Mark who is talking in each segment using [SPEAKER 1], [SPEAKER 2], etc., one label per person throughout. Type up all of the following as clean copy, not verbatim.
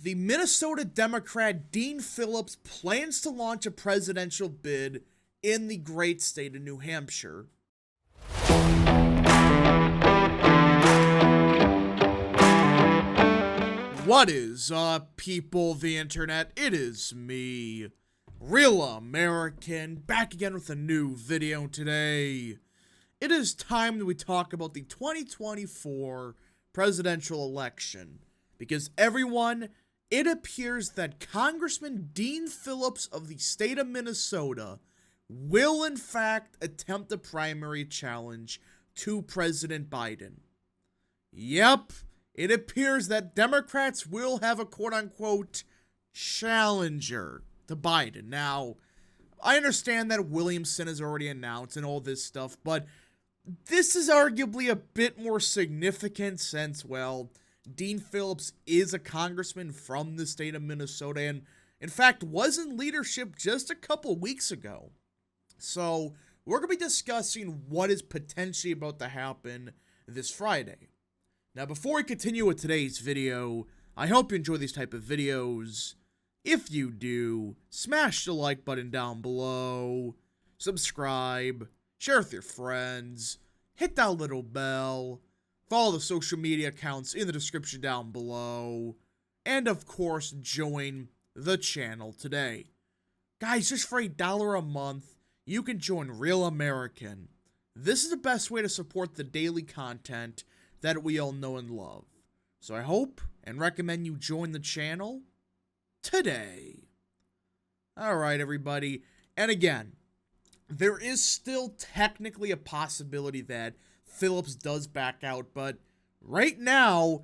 [SPEAKER 1] The Minnesota Democrat Dean Phillips plans to launch a presidential bid in the great state of New Hampshire. What is up, people of the internet? It is me, Real American, back again with a new video today. It is time that we talk about the 2024 presidential election, because everyone, it appears that Congressman Dean Phillips of the state of Minnesota will in fact attempt a primary challenge to President Biden. Yep, it appears that Democrats will have a quote-unquote challenger to Biden. Now, I understand that Williamson has already announced and all this stuff, but this is arguably a bit more significant since, well, Dean Phillips is a congressman from the state of Minnesota and, in fact, was in leadership just a couple weeks ago. So, we're going to be discussing what is potentially about to happen this Friday. Now, before we continue with today's video, I hope you enjoy these type of videos. If you do, smash the like button down below, subscribe, share with your friends, hit that little bell, follow the social media accounts in the description down below, and of course, join the channel today. Guys, just for $1 a month, you can join Real American. This is the best way to support the daily content that we all know and love. So I hope and recommend you join the channel today. Alright, everybody. And again, there is still technically a possibility that Phillips does back out, but right now,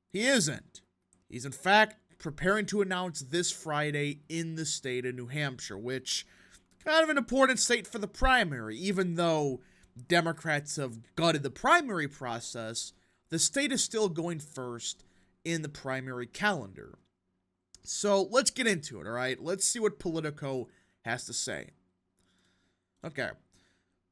[SPEAKER 1] he isn't. He's in fact preparing to announce this Friday in the state of New Hampshire, which kind of an important state for the primary. Even though Democrats have gutted the primary process, the state is still going first in the primary calendar. So let's get into it, alright? Let's see what Politico has to say. Okay.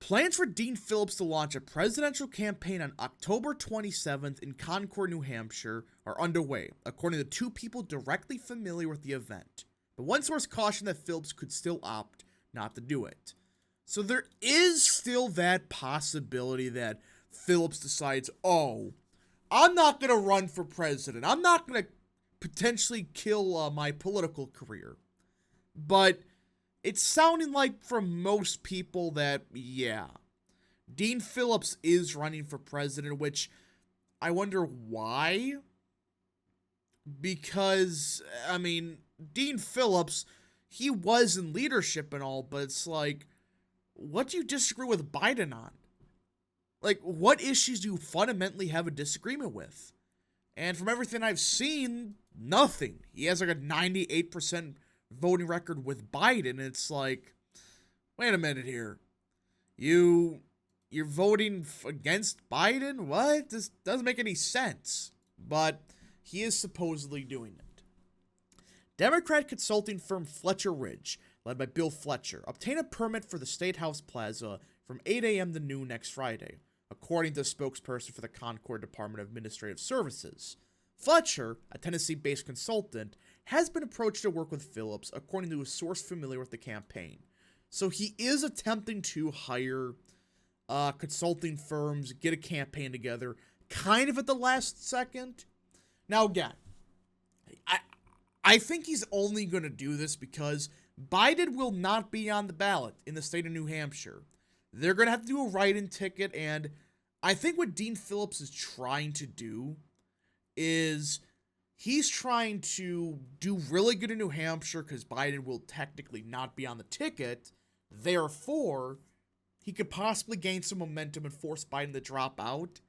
[SPEAKER 1] Plans for Dean Phillips to launch a presidential campaign on October 27th in Concord, New Hampshire are underway, according to two people directly familiar with the event. But one source cautioned that Phillips could still opt not to do it. So there is still that possibility that Phillips decides, oh, I'm not going to run for president. I'm not going to potentially kill my political career. But it's sounding like from most people that, yeah, Dean Phillips is running for president, which I wonder why. Because, I mean, Dean Phillips, he was in leadership and all, but it's like, what do you disagree with Biden on? Like, what issues do you fundamentally have a disagreement with? And from everything I've seen, nothing. He has like a 98% voting record with Biden. It's like, wait a minute here. You're voting against Biden? What? This doesn't make any sense. But he is supposedly doing it. Democrat consulting firm Fletcher Ridge, led by Bill Fletcher, obtained a permit for the State House Plaza from 8 a.m. to noon next Friday, according to a spokesperson for the Concord Department of Administrative Services. Fletcher, a Tennessee-based consultant, has been approached to work with Phillips, according to a source familiar with the campaign. So he is attempting to hire consulting firms, get a campaign together, kind of at the last second. Now again, I think he's only going to do this because Biden will not be on the ballot in the state of New Hampshire. They're going to have to do a write-in ticket, and I think what Dean Phillips is trying to do is he's trying to do really good in New Hampshire because Biden will technically not be on the ticket. Therefore, he could possibly gain some momentum and force Biden to drop out.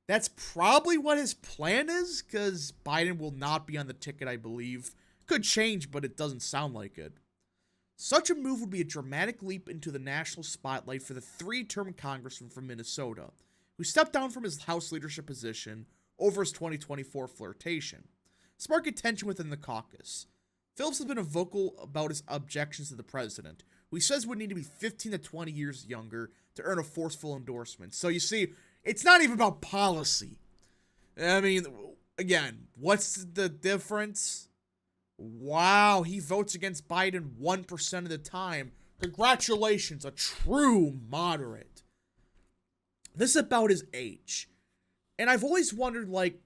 [SPEAKER 1] That's probably what his plan is, because Biden will not be on the ticket, I believe. Could change, but it doesn't sound like it. Such a move would be a dramatic leap into the national spotlight for the three-term congressman from Minnesota, who stepped down from his House leadership position over his 2024 flirtation, sparking tension within the caucus. Phillips has been vocal about his objections to the president, who he says would need to be 15 to 20 years younger to earn a forceful endorsement. So you see, it's not even about policy. I mean, again, what's the difference? Wow, he votes against Biden 1% of the time. Congratulations, a true moderate. This is about his age. And I've always wondered, like,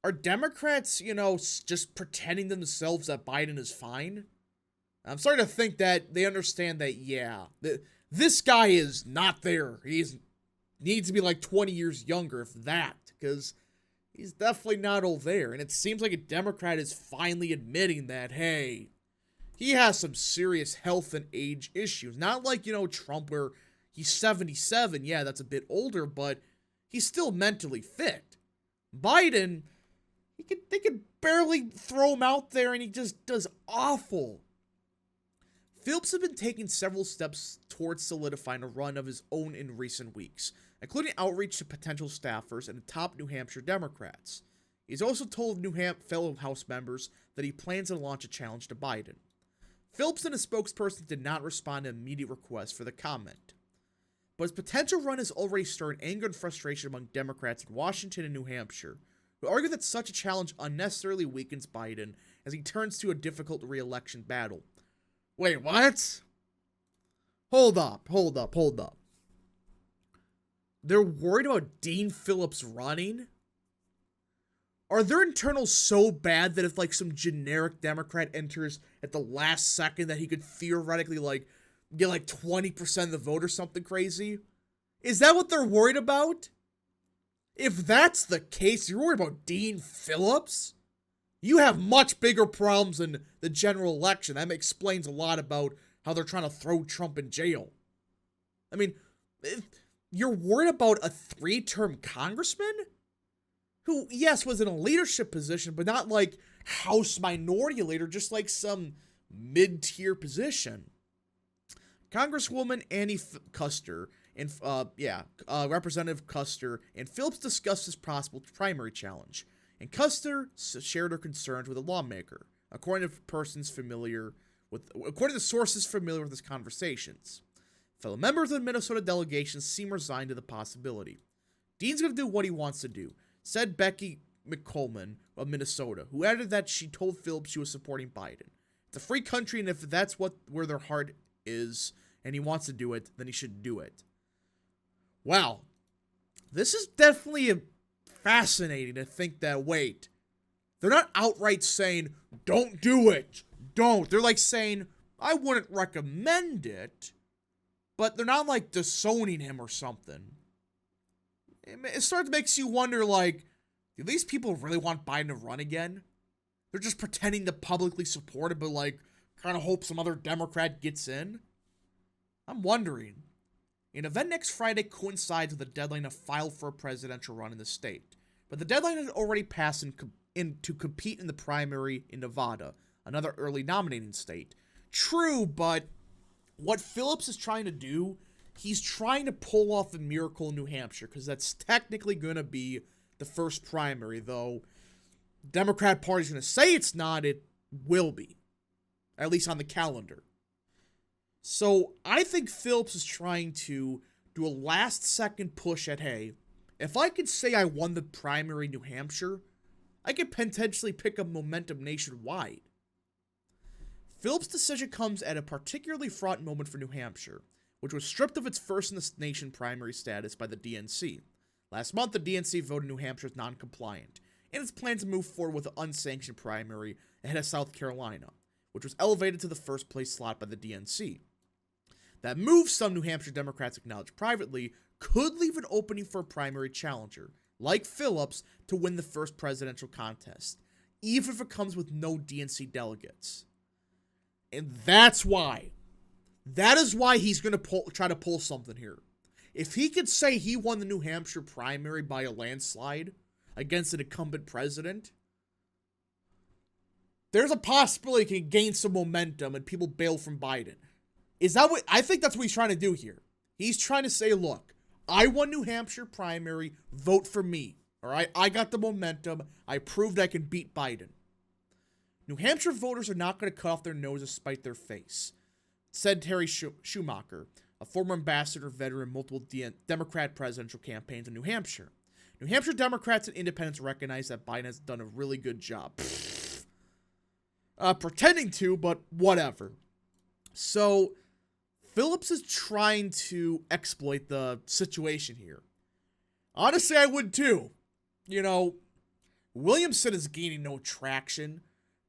[SPEAKER 1] are Democrats, just pretending to themselves that Biden is fine? I'm starting to think that they understand that, yeah, this guy is not there. Needs to be like 20 years younger, if that, because he's definitely not all there. And it seems like a Democrat is finally admitting that, hey, he has some serious health and age issues. Not like, Trump, where he's 77. Yeah, that's a bit older, but he's still mentally fit. Biden, they could barely throw him out there, and he just does awful. Phillips has been taking several steps towards solidifying a run of his own in recent weeks, including outreach to potential staffers and top New Hampshire Democrats. He's also told fellow House members that he plans to launch a challenge to Biden. Phillips and his spokesperson did not respond to immediate requests for the comment. But his potential run has already stirred anger and frustration among Democrats in Washington and New Hampshire, who argue that such a challenge unnecessarily weakens Biden as he turns to a difficult re-election battle. Wait, what? Hold up. They're worried about Dean Phillips running? Are their internals so bad that if, like, some generic Democrat enters at the last second that he could theoretically, like, get, like, 20% of the vote or something crazy? Is that what they're worried about? If that's the case, you're worried about Dean Phillips? You have much bigger problems in the general election. That explains a lot about how they're trying to throw Trump in jail. I mean, you're worried about a 3-term congressman? Who, yes, was in a leadership position, but not like House Minority Leader, just like some mid-tier position. Congresswoman Annie Kuster and, Representative Kuster and Phillips discussed this possible primary challenge, and Kuster shared her concerns with a lawmaker, according to sources familiar with his conversations. Fellow members of the Minnesota delegation seem resigned to the possibility. Dean's going to do what he wants to do, said Becky McCollman of Minnesota, who added that she told Phillips she was supporting Biden. It's a free country, and if that's where their heart is, and he wants to do it, then he should do it. Wow. This is definitely fascinating to think that, wait, they're not outright saying, don't do it, don't. They're like saying, I wouldn't recommend it, but they're not like disowning him or something. It starts to make you wonder, like, do these people really want Biden to run again? They're just pretending to publicly support it, but, like, kind of hope some other Democrat gets in? I'm wondering. An event next Friday coincides with the deadline to file for a presidential run in the state. But the deadline had already passed to compete in the primary in Nevada, another early nominating state. True, but what Phillips is trying to do, he's trying to pull off the miracle in New Hampshire, because that's technically going to be the first primary, though Democrat Party's going to say it's not, it will be. At least on the calendar. So I think Phillips is trying to do a last-second push at, hey, if I could say I won the primary in New Hampshire, I could potentially pick up momentum nationwide. Phillips' decision comes at a particularly fraught moment for New Hampshire, which was stripped of its first-in-the-nation primary status by the DNC. Last month, the DNC voted New Hampshire as non-compliant, and its plan to move forward with an unsanctioned primary ahead of South Carolina, which was elevated to the first-place slot by the DNC. That move, some New Hampshire Democrats acknowledged privately, could leave an opening for a primary challenger, like Phillips, to win the first presidential contest, even if it comes with no DNC delegates. And that's why. That is why he's going to try to pull something here. If he could say he won the New Hampshire primary by a landslide against an incumbent president, there's a possibility he can gain some momentum and people bail from Biden. Is that what, I think that's what he's trying to do here. He's trying to say, look, I won New Hampshire primary, vote for me. All right, I got the momentum. I proved I can beat Biden. New Hampshire voters are not going to cut off their nose to spite their face, said Terry Schumacher, a former ambassador veteran in multiple Democrat presidential campaigns in New Hampshire. New Hampshire Democrats and independents recognize that Biden has done a really good job. Pretending to, but whatever. So, Phillips is trying to exploit the situation here. Honestly, I would too. You know, Williamson is gaining no traction,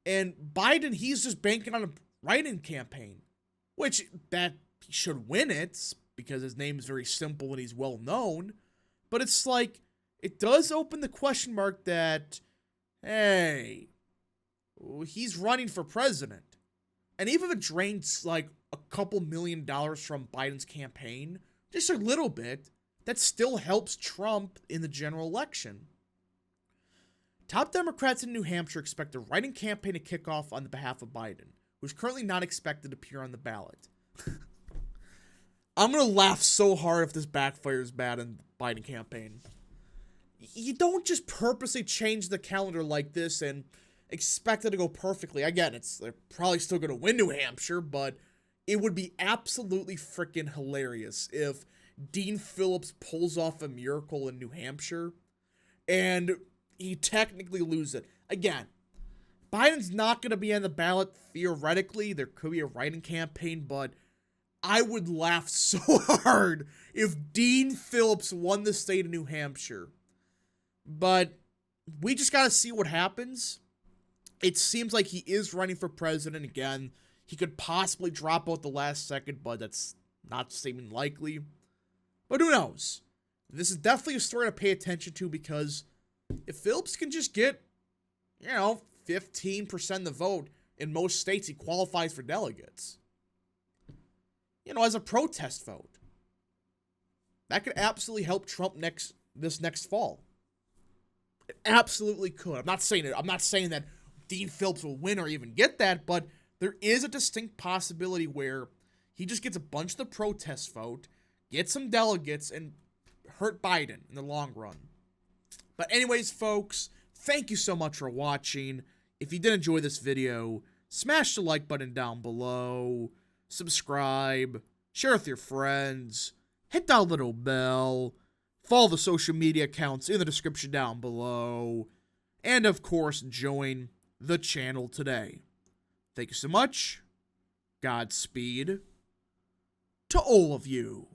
[SPEAKER 1] and Biden, he's just banking on a write-in campaign, which that he should win it because his name is very simple and he's well known. But it's like, it does open the question mark that, hey, he's running for president. And even if it drains like a couple $1 million from Biden's campaign, just a little bit, that still helps Trump in the general election. Top Democrats in New Hampshire expect a write-in campaign to kick off on the behalf of Biden, who's currently not expected to appear on the ballot. I'm going to laugh so hard if this backfires bad in the Biden campaign. You don't just purposely change the calendar like this and expect it to go perfectly. Again, they're probably still going to win New Hampshire, but it would be absolutely freaking hilarious if Dean Phillips pulls off a miracle in New Hampshire and he technically loses it. Again, Biden's not going to be on the ballot theoretically. There could be a write-in campaign, but I would laugh so hard if Dean Phillips won the state of New Hampshire. But we just got to see what happens. It seems like he is running for president again. He could possibly drop out the last second, but that's not seeming likely. But who knows? This is definitely a story to pay attention to because if Phillips can just get, 15% of the vote in most states, he qualifies for delegates. As a protest vote. That could absolutely help Trump this next fall. It absolutely could. I'm not saying that Dean Phillips will win or even get that, but there is a distinct possibility where he just gets a bunch of the protest vote, gets some delegates, and hurt Biden in the long run. But anyways, folks, thank you so much for watching. If you did enjoy this video, smash the like button down below, subscribe, share with your friends, hit that little bell, follow the social media accounts in the description down below, and of course, join the channel today. Thank you so much. Godspeed to all of you.